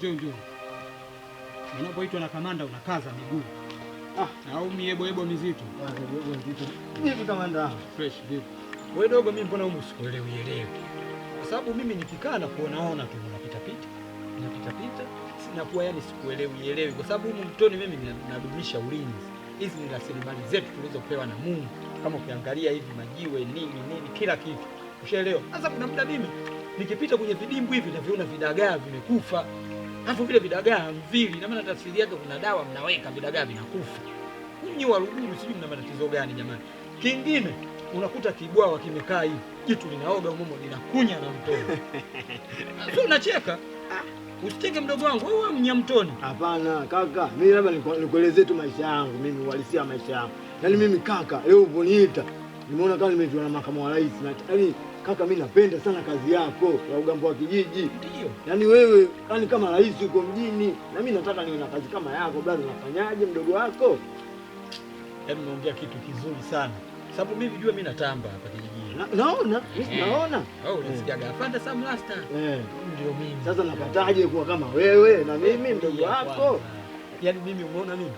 Njoo. Unapoitwa na kamanda unakaza miguu. Au miebo mizito. Miebo mizito. Vipi kamanda? Fresh vipi? Wewe dogo, mimi mbona humu sikuelewi. Kwa sababu mimi nikikaa na kuonaona tu unapita pita. Sinakuwa yani sikuelewi kwa sababu humu mtoni mimi nadumisha ulinzi. Hizi ni rasilimali zetu tulizopewa na Mungu. Kama ukiangalia hivi majiwe nini kila kitu. Ushaelewa? Sasa kuna muda mimi nikipita kwenye vidimbwi hivi naviona vidagaa vimekufa. Hapo vile vidagaa mvili na maana tafsiri yake kuna dawa mnaweka vidagaa vinakufa. Nyinyi wa Ruguru sijui mna matatizo gani jamani. Kingine unakuta kibwawa kimekaa hivi. Jitu linaoga humo linakunya na mtoni. Sio unacheka? Usiteke mdogo wangu wewe Mnyamtoni. Hapana kaka, mimi labda nikuelezee tu maisha yangu, mimi uhalisia maisha yangu. Yaani mimi kaka, leo uponiita nimeona kama nimeitwa na makamu wa rais. Yaani kaka, mimi napenda sana kazi yako ya ugambo wa kijiji. Ndio. Yaani wewe yani kama rais uko mjini na mimi nataka niwe na kazi kama yako. Bado unafanyaje mdogo wako? Yaani unaongea kitu kizuri sana. Sababu mimi jua mimi natamba hapa kijijini. Naona, naona. Unasikiaga afande Sam Rasta? Ndio mimi. Sasa napataje kuwa kama wewe na mimi mdogo wako? Yaani mimi umeona nini?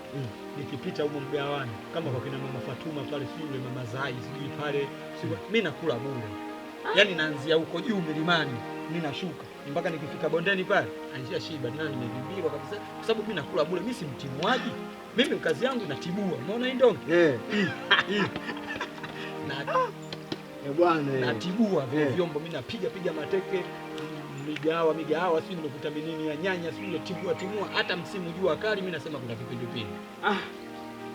Nikipita huko mgawani kama kwa kina mama Fatuma pale, sio yule mama Zai, sijui pale, mimi nakula bure. Yaani naanzia huko juu milimani, mimi nashuka mpaka nikifika bondeni pale, anjia shiba nani nimevimbirwa kabisa kwa sababu mimi nakula bure, mimi si mtimuaji. Mimi kazi yangu natibua. Umeona hii ndonge? Na bwana natibua vyombo, mimi napiga mateke, migahawa sio nimekuta minini ya nyanya sio timua hata msimu jua kali mimi nasema kuna kipindupindu.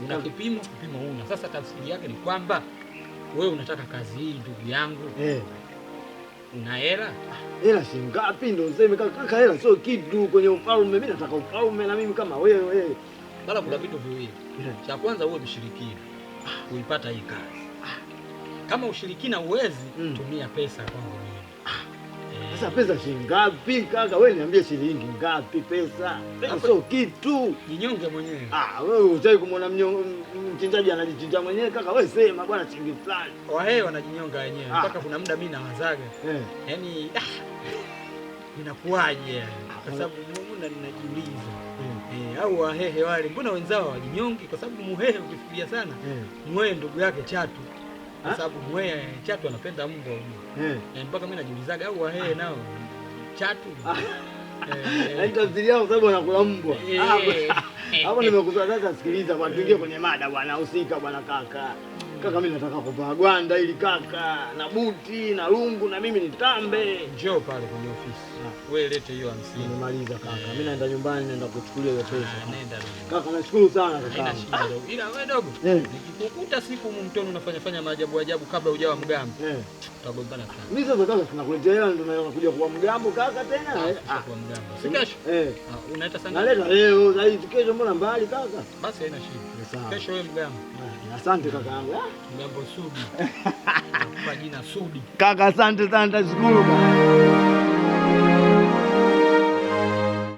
Una kipimo una. Sasa tafsiri yake ni kwamba wewe unataka kazi hii ndugu yangu. Una hela? Hela shilingi ngapi ndio useme kaka? Hela sio kitu kwenye ufalme. Mimi nataka ufalme na mimi kama wewe. Bala kuna vitu viwili. Cha kwanza uwe mshirikina. Uipata hii kazi. Kama ushirikina uwezi, tumia pesa kwangu mimi. Sasa pesa shilingi ngapi kaka? Wewe niambie shilingi ngapi pesa? Pesa sio kitu. Jinyonge mwenyewe. Wewe unataka kumwona mchinjaji anajichinja mwenyewe kaka? Wewe sema bwana shilingi fulani. Wahehe wanajinyonga wenyewe. Mpaka kuna muda mimi nawazaga. Yaani inakuaje? Kwa sababu Mungu ninajiuliza. Au wahehe wale mbona wenzao hawajinyongi? Kwa sababu muhehe ukifikiria sana, mwehe ndugu yake chatu. Kwa sababu mwehe chatu anapenda mbwa huyo. Mpaka mimi najiulizaga au wahehe nao chatu. Tafsiri yao sababu wanakula mbwa. Hapo nimekutoa sasa. Sikiliza bwana, tuingie kwenye mada bwana, usika bwana kaka. Kaka mimi nataka kuvaa gwanda ili kaka na buti na lungu na mimi nitambe. Njoo pale kwenye ofisi. Wewe lete hiyo 50. Nimemaliza kaka. Mimi naenda nyumbani naenda kuchukulia hiyo pesa. Nenda. Kaka nashukuru sana kaka. Haina shida dogo. Ila wewe dogo, nikikukuta siku mtoni unafanya maajabu kabla hujawa mgambo. Tutagombana sana. Mimi sasa kaka tunakuletea hela ndio nakuja kuwa mgambo kaka tena. Kuwa mgambo. Si kesho? Unaita sana. Naleta leo, zaidi kesho mbona mbali kaka? Basi haina shida. Kesho wewe mgambo. Asante kaka yangu. Mgambo Sudi. Kwa jina Sudi. Kaka asante sana, tashukuru bwana.